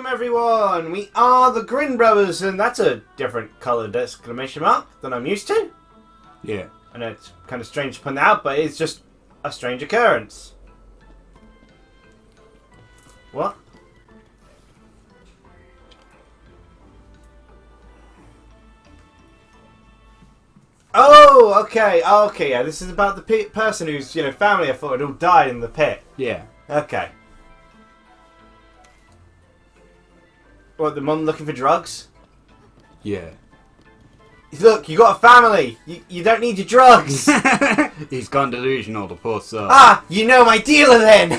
Welcome everyone! We are the Grin brothers, and that's a different coloured exclamation mark than I'm used to. Yeah. I know it's kind of strange to point that out, but it's just a strange occurrence. What? Oh, okay, okay, yeah, this is about the person whose, family I thought had all died in the pit. Yeah. Okay. What, the mum looking for drugs? Yeah. Look, you got a family. You don't need your drugs. He's gone delusional, the poor soul. Ah, you know my dealer then.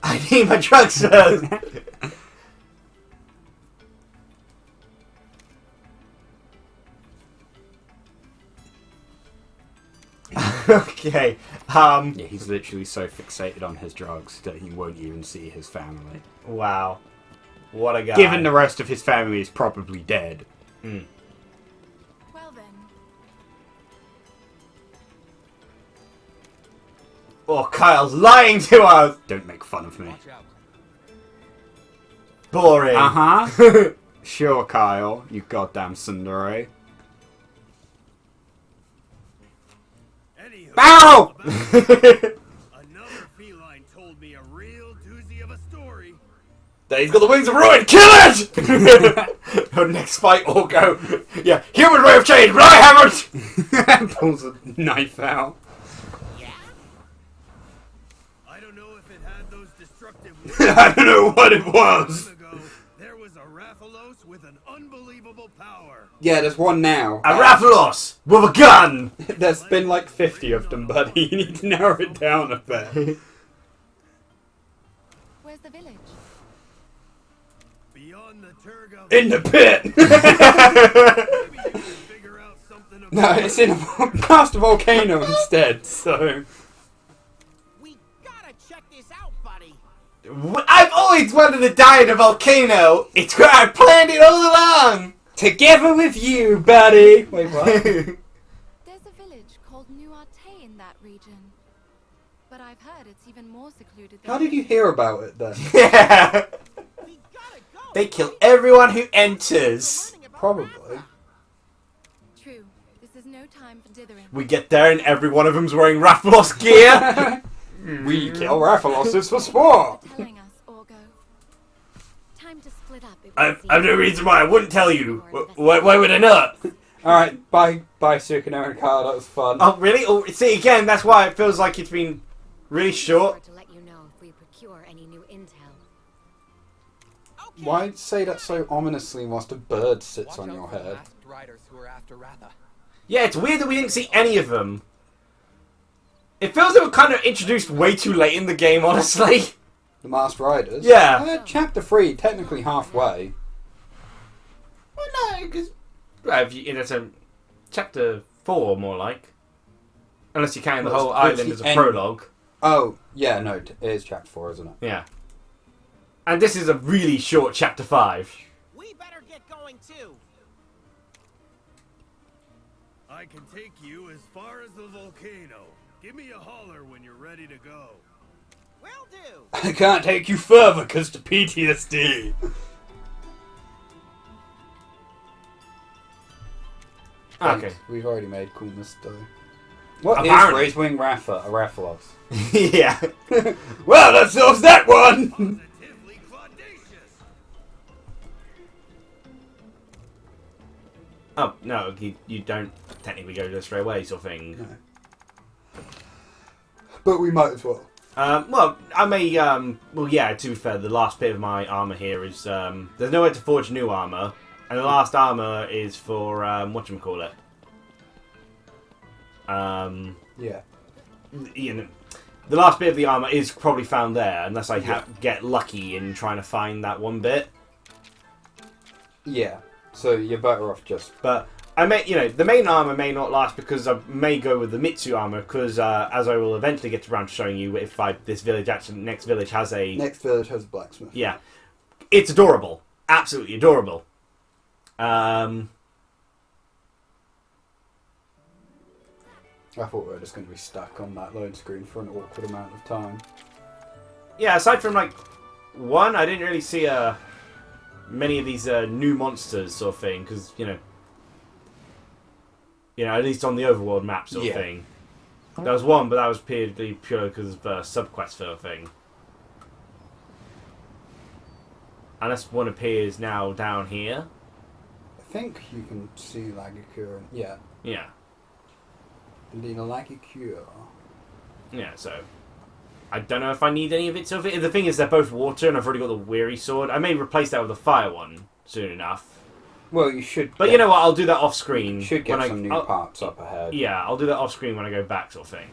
I need my drugs first. Okay. Yeah, he's literally so fixated on his drugs that he won't even see his family. Wow. What a guy. Given the rest of his family is probably dead. Mm. Well then. Oh, Kyle's lying to us. Don't make fun of me. Boring. Uh-huh. Sure, Kyle, you goddamn tsundere. Ow! Another feline told me a real doozy of a story. That he's got the wings of ruin. Kill it! Our next fight will go. Yeah, human way of change, but I haven't. Pulls a knife out. Yeah? I don't know if it had those destructive I don't know what it was. ago, there was a Raphalos with an unbelievable power. Yeah, there's one now. A Raphalos with a gun. There's been like 50 of them, buddy. You need to narrow it down a bit. Where's the village? Beyond the Turga. In the pit! Maybe you can figure out something about No, it's in past a volcano instead, so... We gotta check this out, buddy. I've always wanted to die in a volcano. It's where I planned it all along. Together with you, buddy! Wait, what? There's a village called New Arte in that region. But I've heard it's even more secluded than... How did you hear about it then? Yeah. We gotta go. They kill everyone who enters. Probably. True. This is no time for dithering. We get there and every one of them's wearing Raphalos gear. We kill Raphaloses for sport! Telling us, Orgo. Time to split up. if we I've see no it. reason why I wouldn't tell you. Why would I not? Alright, bye Sukino and Kyle, that was fun. Oh, really? Oh, see, again, that's why it feels like it's been really short. To let you know if we procure any new intel. Okay. Why say that so ominously whilst a bird sits on your head? Riders who are after Ratha. Yeah, it's weird that we didn't see any of them. It feels they were kind of introduced way too late in the game, honestly. The Masked Riders? Yeah. Chapter 3, technically halfway. Well, no, because... it's a chapter 4, more like. Unless you count the Well, whole it's island the as a end. prologue. Oh, yeah, no, it is chapter 4, isn't it? Yeah. And this is a really short chapter 5. We better get going too. I can take you as far as the volcano. Give me a holler when you're ready to go. Will do. I can't take you further because the PTSD. Okay. We've already made coolness though. What is Apparently. Raised Wing Rapha? A Raphalos. Yeah. Well, that solves that one! Positively claudacious. Oh, no, you don't technically go there straight away, sort of thing. No. But we might as well. Well, I may, well, yeah, to be fair, the last bit of my armour here is, there's nowhere to forge new armour, and the last armour is for, whatchamacallit. Yeah. You know, the last bit of the armour is probably found there, unless I get lucky in trying to find that one bit. Yeah. So you're better off just... But I may, the main armor may not last because I may go with the Mitsu armor because as I will eventually get around to showing you, if this village next village has a Next village has a blacksmith. yeah, it's adorable, absolutely adorable. I thought we were just going to be stuck on that load screen for an awkward amount of time. yeah, aside from like one, I didn't really see many of these new monsters sort of thing, because you know, at least on the overworld map sort of thing. There was one, but that was purely because of subquest sort of thing. Unless one appears now down here. I think you can see Lagicure. Yeah. Yeah. Indeed, a Lagicure. Yeah, so I don't know if I need any of it. So the thing is, they're both water, and I've already got the Weary Sword. I may replace that with a fire one soon enough. Well, you should. But you know what? I'll do that off screen. You should get some new parts up ahead. Yeah, I'll do that off screen when I go back, sort of thing.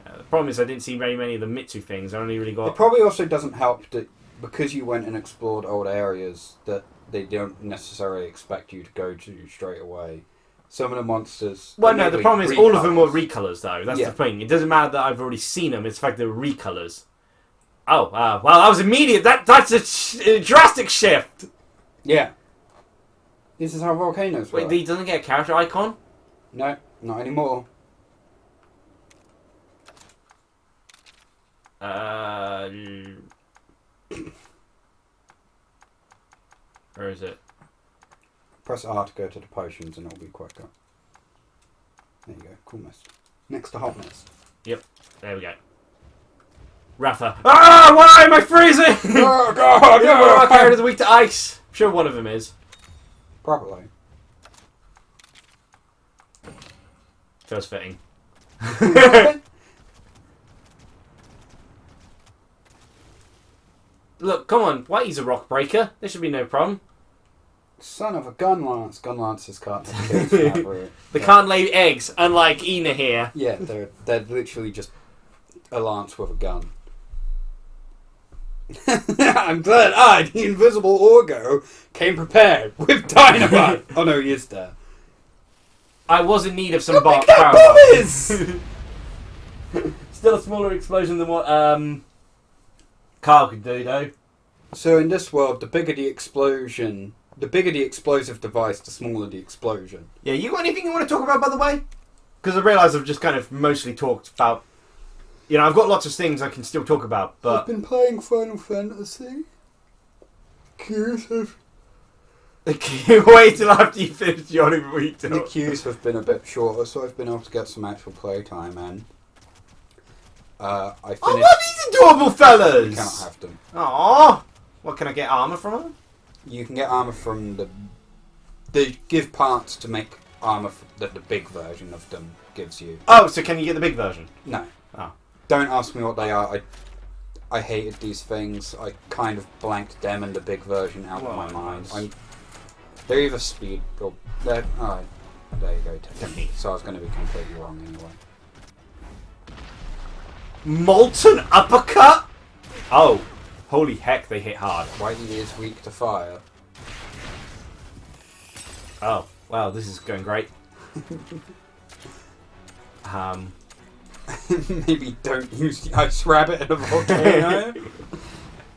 The problem is I didn't see very many of the Mitsu things. I only really got. It probably also doesn't help that because you went and explored old areas that they don't necessarily expect you to go to straight away. Some of the monsters... Well, no, the problem is all of them were recolors, though. That's the thing. It doesn't matter that I've already seen them. It's the fact they're recolors. Oh, well, that was immediate. That's a drastic shift. Yeah. This is how volcanoes work. Wait, he doesn't get a character icon? No, not anymore. Where is it? Press R to go to the potions and it'll be quicker. There you go. Cool mist. Next to hot mist. Yep. There we go. Rapha. Ah! Why am I freezing? Oh god! Yeah, one of our characters are weak to ice. I'm sure one of them is. Probably. Feels fitting. Look, come on. Whitey's a rock breaker. There should be no problem. Son of a gun lance. Gun lances can't take kills. They can't lay eggs, unlike Ina here. Yeah, they're literally just a lance with a gun. I'm glad I, the invisible Orgo, came prepared with dynamite. Oh no, he is there. I was in need of some Look power. bomb is! Still a smaller explosion than what Carl could do, though. So in this world, the bigger the explosion, the bigger the explosive device, the smaller the explosion. Yeah, you got anything you want to talk about, by the way? Because I realise I've just kind of mostly talked about... You know, I've got lots of things I can still talk about, but... I've been playing Final Fantasy. Queues have... Wait till after you finish Johnny Week. The queues have been a bit shorter, so I've been able to get some actual playtime in. I finished... Oh, what are these adorable fellas? You cannot have them. Aww. What, can I get armour from them? You can get armour from the... They give parts to make armour that the big version of them gives you. Oh, so can you get the big version? No. Oh. Don't ask me what they are. I hated these things. I kind of blanked them and the big version out of my mind. They're either speed or... They're... Oh, there you go. Technique. So I was going to be completely wrong anyway. Molten uppercut? Oh. Holy heck, they hit hard. Whitey is weak to fire. Oh. Wow, this is going great. Maybe don't use the ice rabbit in a volcano.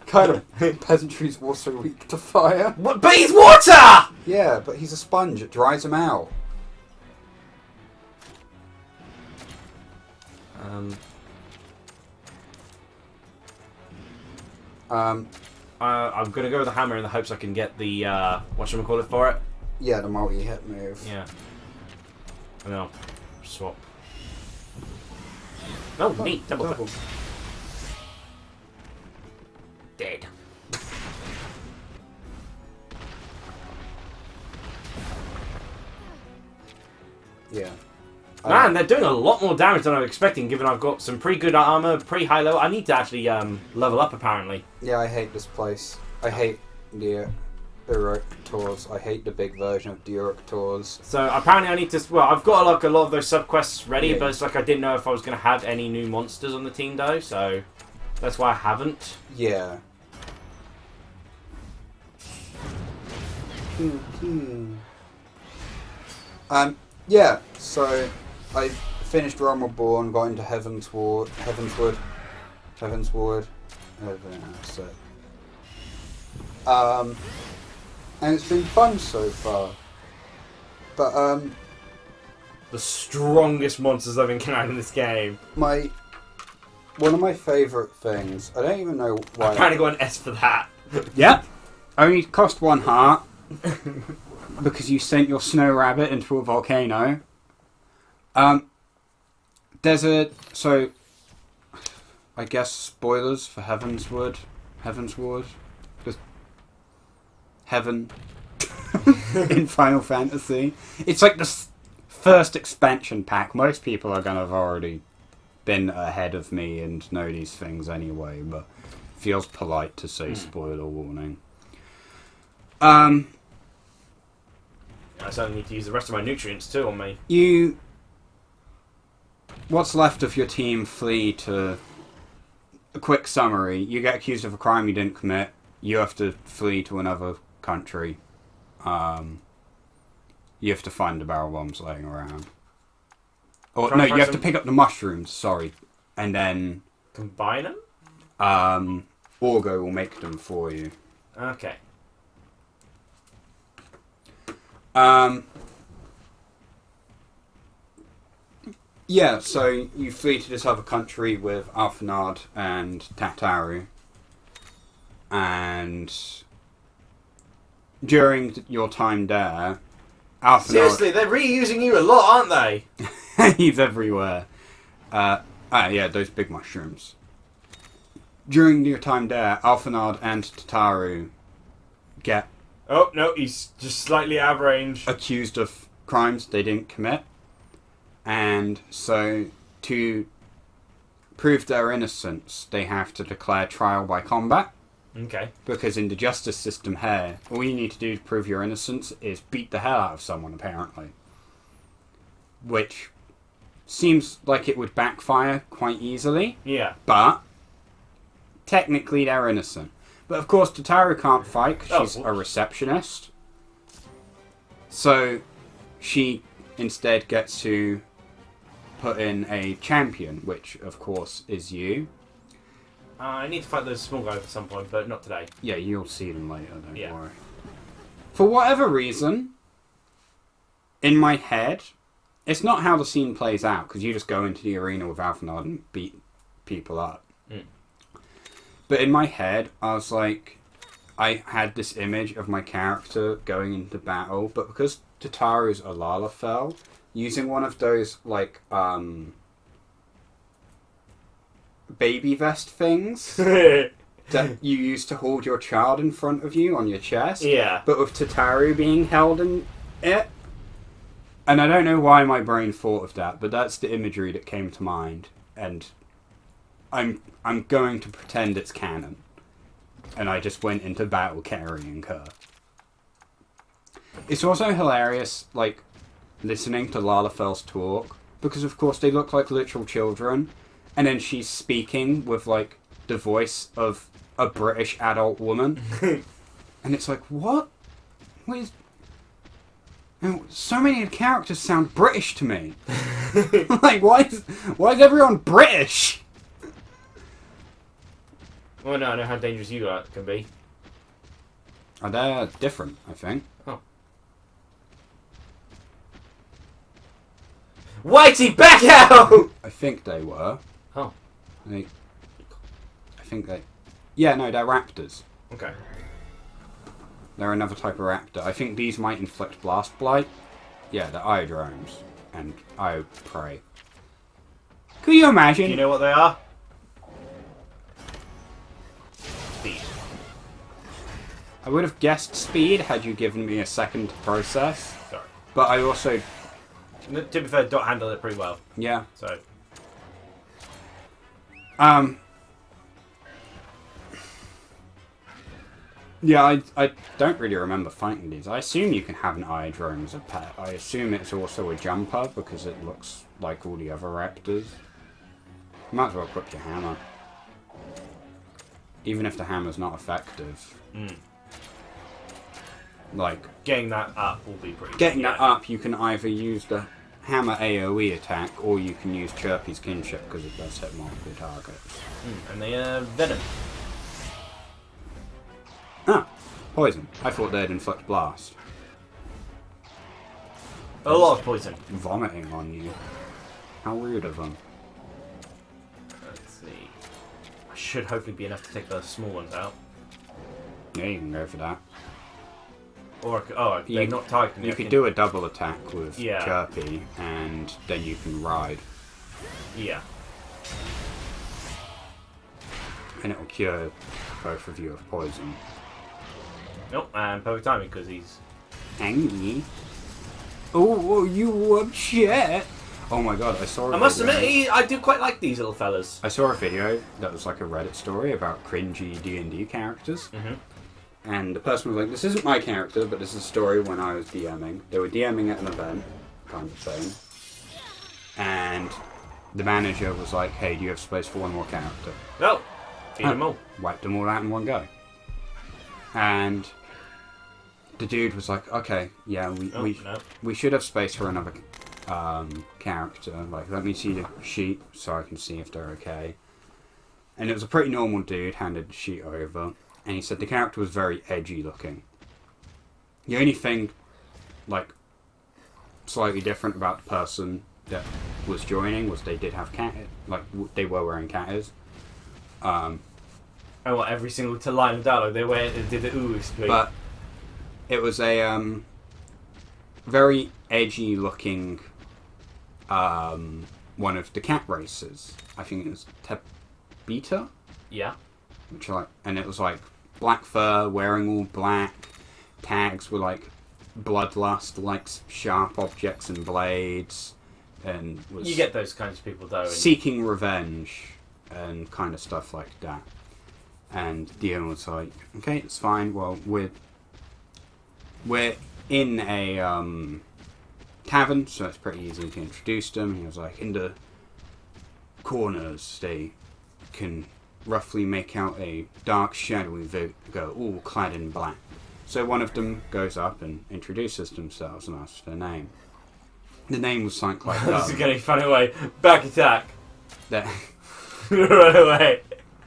Kind of peasantry's also weak to fire. What? But he's water! Yeah, but he's a sponge. It dries him out. I'm gonna go with the hammer in the hopes I can get the whatchamacallit for it. Yeah, the multi-hit move. Yeah. And then I'll swap. Oh, neat. Double. Dead. Yeah. Man, they're doing a lot more damage than I was expecting, given I've got some pretty good armor, pretty high level. I need to actually level up, apparently. Yeah, I hate this place. I hate the Uruk-Tors. I hate the big version of the Uruk-Tors. So apparently I need to... Well, I've got like a lot of those subquests ready, but it's like I didn't know if I was going to have any new monsters on the team, though, so that's why I haven't. Yeah. Yeah, so I finished Realm Reborn, got into Heavenswood. That's it. And it's been fun so far. But the strongest monsters I've encountered in this game. My one of my favourite things. I don't even know why. I'm trying to go an S for that. Yep. Only cost 1 heart because you sent your snow rabbit into a volcano. There's so I guess spoilers for Heavensward. Just heaven in Final Fantasy. It's like the first expansion pack. Most people are gonna have already been ahead of me and know these things anyway, but it feels polite to say spoiler warning. I certainly need to use the rest of my nutrients too on me. What's left of your team flee to... A quick summary. You get accused of a crime you didn't commit. You have to flee to another country. You have to find the barrel bombs laying around. Or no, you have to pick up the mushrooms, sorry. And then... Combine them? Orgo will make them for you. Okay. Yeah, so you flee to this other country with Alphanard and Tataru. And during your time there, Alphanard... Seriously, they're reusing you a lot, aren't they? He's everywhere. Yeah, those big mushrooms. During your time there, Alphanard and Tataru get... Oh, no, he's just slightly out of range. Accused of crimes they didn't commit. And so, to prove their innocence, they have to declare trial by combat. Okay. Because in the justice system here, all you need to do to prove your innocence is beat the hell out of someone, apparently. Which seems like it would backfire quite easily. Yeah. But, technically they're innocent. But of course, Tataru can't fight because she's a receptionist. So, she instead gets to put in a champion, which of course is you. I need to fight those small guys at some point, but not today. Yeah, you'll see them later, don't worry. For whatever reason, in my head, it's not how the scene plays out, because you just go into the arena with Alphanard and beat people up. But in my head, I was like, I had this image of my character going into battle, but because Tataru's a Lalafell, using one of those, like, baby vest things that you use to hold your child in front of you on your chest. Yeah. But with Tataru being held in it. And I don't know why my brain thought of that, but that's the imagery that came to mind. And I'm going to pretend it's canon. And I just went into battle carrying her. It's also hilarious, like, listening to Lalafell's talk, because of course they look like literal children, and then she's speaking with, like, the voice of a British adult woman. And it's like, what? What is... So many of the characters sound British to me. Like, why is everyone British? Well, no, I know how dangerous you can be. They're different, I think. Oh. Whitey, back out! I think they were. Oh. I think they... Yeah, no, they're raptors. Okay. They're another type of raptor. I think these might inflict blast blight. Yeah, they're iodromes. And I prey. Could you imagine? Do you know what they are? Speed. I would have guessed speed had you given me a second to process. Sorry. But I also... To be fair, Dot handled it pretty well. Yeah. So. Yeah, I don't really remember fighting these. I assume you can have an iodrome as a pet. I assume it's also a jumper because it looks like all the other raptors. You might as well equip your hammer. Even if the hammer's not effective. Like... Getting that up will be pretty Getting that up, you can either use the hammer AoE attack, or you can use Chirpy's kinship because it does hit multiple targets. And they venom. Ah, poison. I thought they'd inflict blast. A lot of poison. Vomiting on you. How rude of them. Let's see. should hopefully be enough to take those small ones out. Yeah, you can go for that. Or they're not targeting. You could do a double attack with Yeah. Chirpy, and then you can ride, Yeah. and it will cure both of you of poison. Nope, and perfect timing because he's. Angry. Oh, you upset? Oh my god, I saw. I must admit, I do quite like these little fellas. I saw a video that was like a Reddit story about cringy D&D characters. Mm-hmm. And the person was like, this isn't my character, but this is a story when I was DMing. They were DMing at an event, kind of thing. And the manager was like, hey, do you have space for one more character? No, feed them all. Wiped them all out in one go. And the dude was like, okay, yeah, we should have space for another character. Like, let me see the sheet so I can see if they're okay. And it was a pretty normal dude, handed the sheet over. And he said the character was very edgy looking. The only thing, like, slightly different about the person that was joining was they did have cat, like, they were wearing cat ears. And what, every single line of dialogue they did the ooh speak. But it was a very edgy looking one of the cat races. I think it was Tebeta. Yeah. Which are like, and it was like black fur, wearing all black. Tags were like bloodlust, like sharp objects and blades, and was You get those kinds of people though. seeking revenge and kind of stuff like that. And the owner was like, "Okay, it's fine. Well, we're in a tavern, so it's pretty easy to introduce them." He was like, "In the corners, they can roughly make out a dark, shadowy figure, all clad in black." So one of them goes up and introduces themselves and asks their name. The name was something like This is getting funny way. Back attack. that. Run away.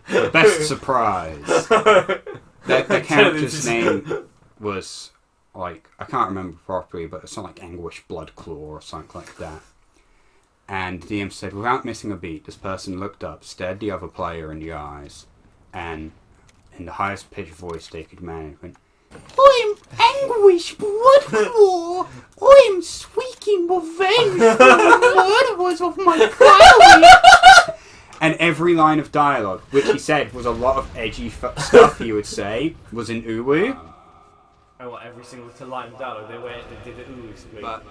The best surprise. The character's name was like, I can't remember properly, but it's something like Anguish Bloodclaw or something like that. And the DM said, without missing a beat, this person looked up, stared the other player in the eyes, and in the highest pitched voice they could manage, went, "I'm Anguish Bloodclaw. I'm seeking revenge for the murderers of my family." And every line of dialogue, which he said was a lot of edgy stuff he would say, was in Uwu. And what, every single line of dialogue they did the ooh speak. But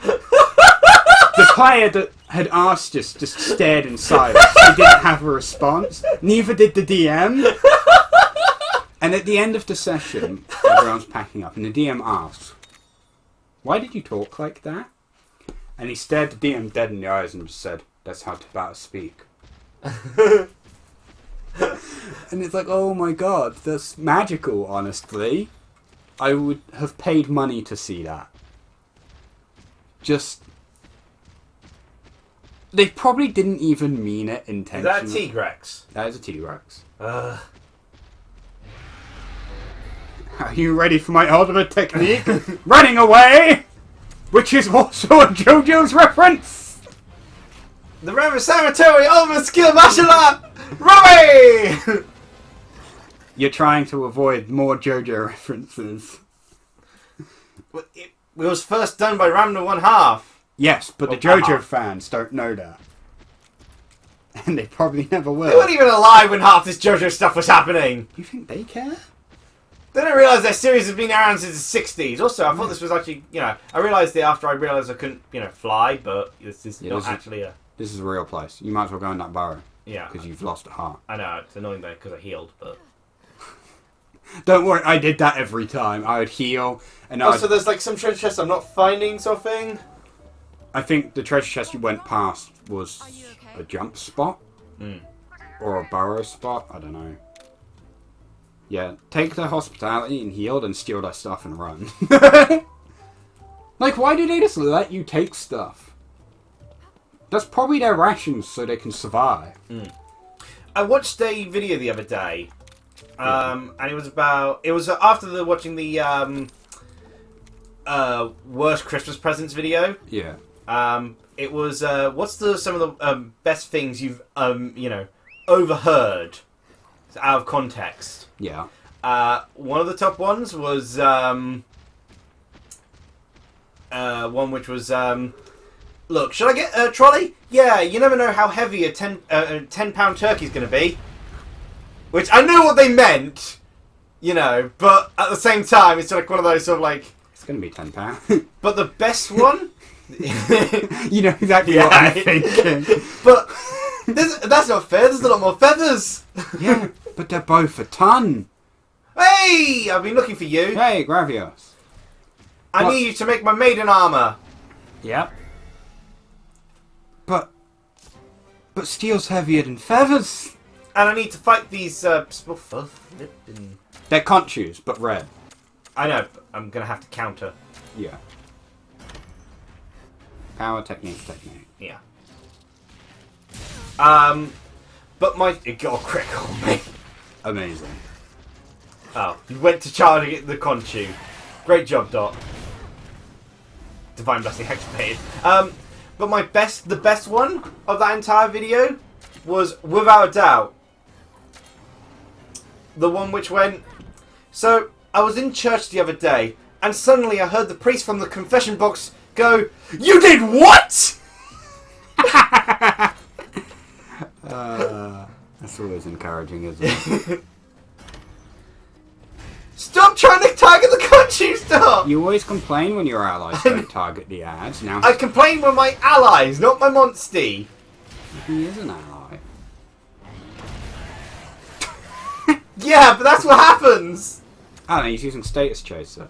the player that had asked us just stared in silence. He didn't have a response. Neither did the DM. And at the end of the session, everyone's packing up, and the DM asks, "Why did you talk like that?" And he stared the DM dead in the eyes and just said, "That's how Tabata speak." And it's like, oh my god, that's magical, honestly. I would have paid money to see that. Just... They probably didn't even mean it Is intentionally. that a T-Rex? That is a T-Rex. Are you ready for my ultimate technique? Running away! Which is also a JoJo's reference! The Reverend Cemetery Ultimate Skill Martial Art! Run! You're trying to avoid more JoJo references. It was first done by Ramna 1/2. Yes, but the JoJo fans don't know that. And they probably never will. They weren't even alive when half this JoJo stuff was happening. You think they care? They don't realise their series has been around since the 60s. Also, I thought this was actually, I realised it after I realised I couldn't, fly, but this is not actually a... This is a real place. You might as well go in that burrow. Yeah. Because you've lost a heart. I know, it's annoying though, because I healed, but... Don't worry, I did that every time. I would heal, and so there's like some treasure chests I'm not finding, sort of thing? I think the treasure chest you went past was Are you okay? a jump spot. Mm. Or a burrow spot, I don't know. Yeah, take their hospitality and heal, and steal their stuff and run. Like, why do they just let you take stuff? That's probably their rations so they can survive. Mm. I watched a video the other day, and it was after watching the worst Christmas presents video. Yeah. It was, what's some of the best things you've, overheard out of context. Yeah. One of the top ones was one which was look, should I get a trolley? Yeah, you never know how heavy a 10-pound turkey's going to be. Which I knew what they meant, you know, but at the same time, it's like one of those sort of like... It's going to be £10. But the best one... You know exactly what I'm thinking. But that's not fair, there's a lot more feathers. Yeah, but they're both a ton. Hey, I've been looking for you. Hey, Gravios. I need you to make my maiden armour. Yep. But steel's heavier than feathers. And I need to fight these... They're conchus, but red. I know, but I'm going to have to counter. Yeah. Power, technique. Yeah. But it got a critical on me. Amazing. Oh, you went to charge the conchu. Great job, Dot. Divine Blessing activated. But the best one of that entire video was, without a doubt, the one which went... So, I was in church the other day, and suddenly I heard the priest from the confession box go, "You did what?" That's always encouraging, isn't it? Stop trying to target the conchu, stop! You always complain when your allies don't target the ads. Now I complain with my allies, not my monstie. he is an ally. Yeah, but that's what happens. Oh, no, he's using Status Chaser.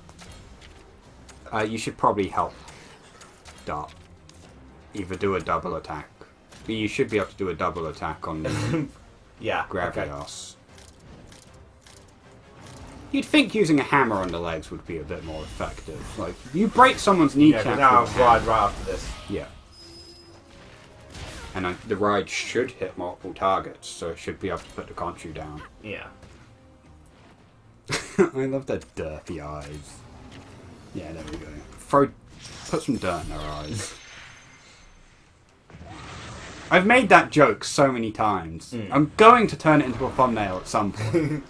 You should probably help Dart. Either do a double attack. But you should be able to do a double attack on Yeah, Gravios. Okay. You'd think using a hammer on the legs would be a bit more effective. Like, you break someone's kneecap. Yeah, now I'll ride right after this. Yeah. And the ride should hit multiple targets, so it should be able to put the conchu down. Yeah. I love their dirty eyes. Yeah, there we go. Put some dirt in their eyes. I've made that joke so many times. I'm going to turn it into a thumbnail at some point.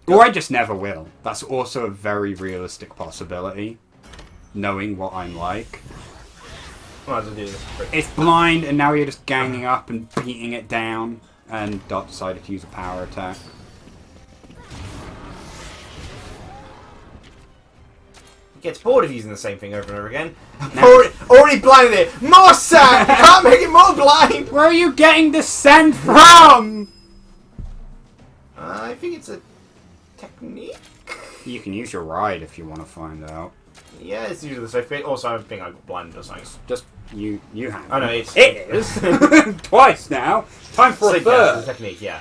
Or I just never will. That's also a very realistic possibility. Knowing what I'm like. Might as well do this. It's blind, and now you're just ganging up and beating it down. And Dot decided to use a power attack. Gets bored of using the same thing over and over again. Already blinded it. More sand! You can't make it more blind! Where are you getting the sand from? I think it's a technique. You can use your ride if you want to find out. Yeah, it's usually the same thing. Also, I think I got blinded or something. Just you have. Oh no, it is twice now. Time for a third. It's a technique, yeah.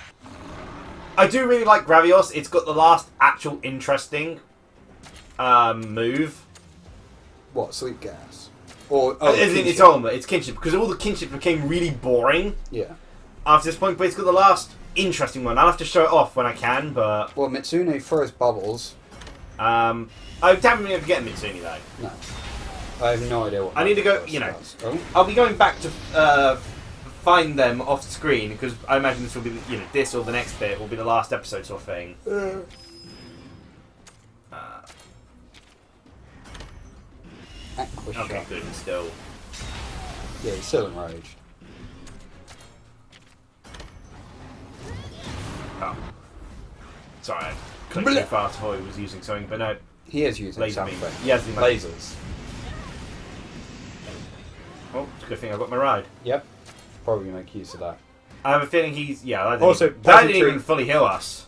I do really like Gravios. It's got the last actual interesting move. What, sleep gas? Or it's ultimate, it's kinship, because all the kinship became really boring. Yeah. After this point, but it's got the last interesting one. I'll have to show it off when I can, but Well, Mitsune throws bubbles. I haven't been forgetting Mitsune though. No. I have no idea what I need to go, I'll be going back to find them off screen, because I imagine this will be, this or the next bit will be the last episode sort of thing. Okay, good, and still. Yeah, he's still enraged. Oh. Sorry, I clicked too fast before he was using something, but no. He is using laser something. He has the lasers. Oh, it's a good thing I got my ride. Yep. Probably make use of that. I have a feeling he's... Yeah, that didn't even fully heal us.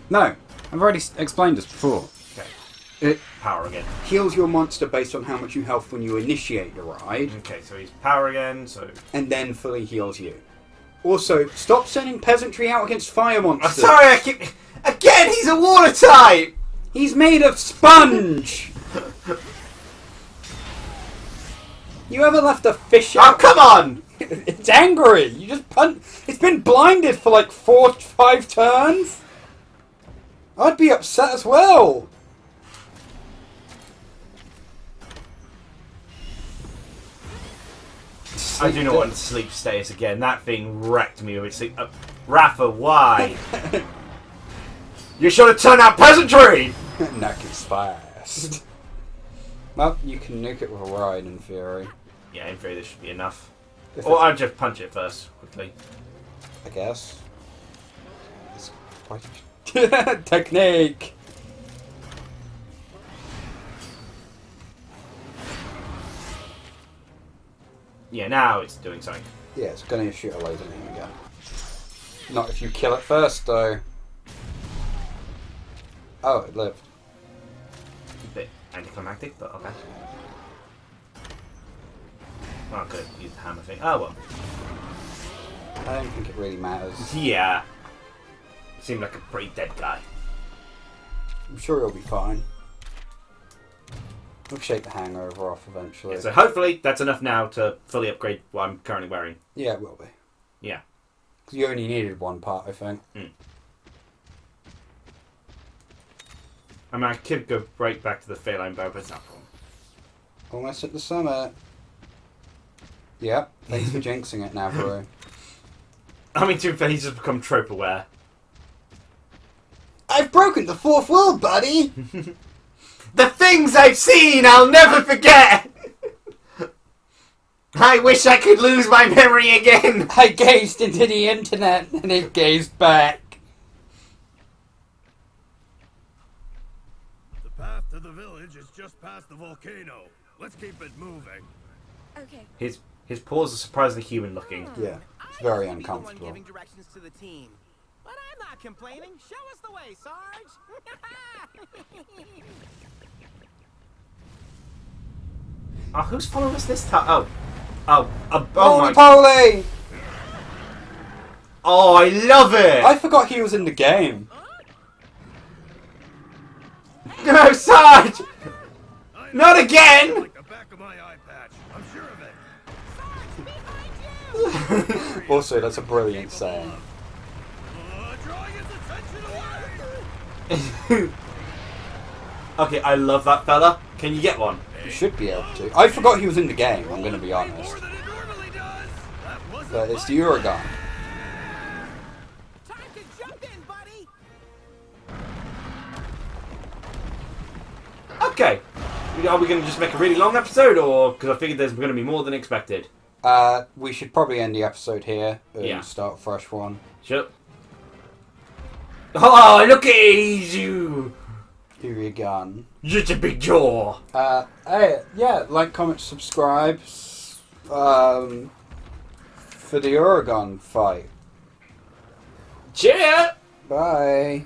No, I've already explained this before. Okay. It power again. Heals your monster based on how much you health when you initiate the ride. Okay, so he's power again, so... And then fully heals you. Also, stop sending peasantry out against fire monsters. I'm sorry, I keep... Again, he's a water type! He's made of sponge! You ever left a fish out? Oh, come on! It's angry! You just punt... It's been blinded for like 4-5 turns! I'd be upset as well! I do not want to sleep status again. That thing wrecked me with its sleep. Rapha, why? You should have turned out peasantry! Nuke is fast. Well, you can nuke it with a ride in theory. Yeah, in theory this should be enough. If Or I'll just punch it first, quickly. I guess. It's quite technique! Yeah, now it's doing something. Yeah, it's gonna shoot a laser beam again. Not if you kill it first, though. Oh, it lived. A bit anticlimactic, but okay. Well, I could use the hammer thing. Oh well. I don't think it really matters. Yeah. Seemed like a pretty dead guy. I'm sure he'll be fine. We'll shake the hangover off eventually. Yeah, so hopefully that's enough now to fully upgrade what I'm currently wearing. Yeah, it will be. Yeah. Because you only needed one part, I think. I mean, I could go right back to the feline bow, but it's not a problem. Almost at the summit. Yep. Thanks for jinxing it, Navarro. I mean, to be fair, he's just become trope aware. I've broken the fourth wall, buddy! The things I've seen, I'll never forget! I wish I could lose my memory again! I gazed into the internet and it gazed back. The path to the village is just past the volcano. Let's keep it moving. Okay. His paws are surprisingly human looking. Yeah, it's very I used to be the one uncomfortable. giving directions to the team. But I'm not complaining. Show us the way, Sarge. Oh, who's following us this time? Oh Holy my... poly! Oh, I love it! I forgot he was in the game. No, Sarge! Not again! Like the back of my eye patch. I'm sure of it. Also, that's a brilliant saying. Drawing his attention away. Okay, I love that fella. Can you get one? You should be able to. I forgot he was in the game, I'm gonna be honest. More than it normally does. That wasn't But it's much. the Uragon. Time to jump in, buddy. Okay. Are we going to just make a really long episode, or... Because I figured there's going to be more than expected. We should probably end the episode here and Yeah. start a fresh one. Sure. Oh, look at you! Uragon. Just a big jaw. Hey, yeah, like, comment, subscribe. For the Uragon fight. Cheer! Bye.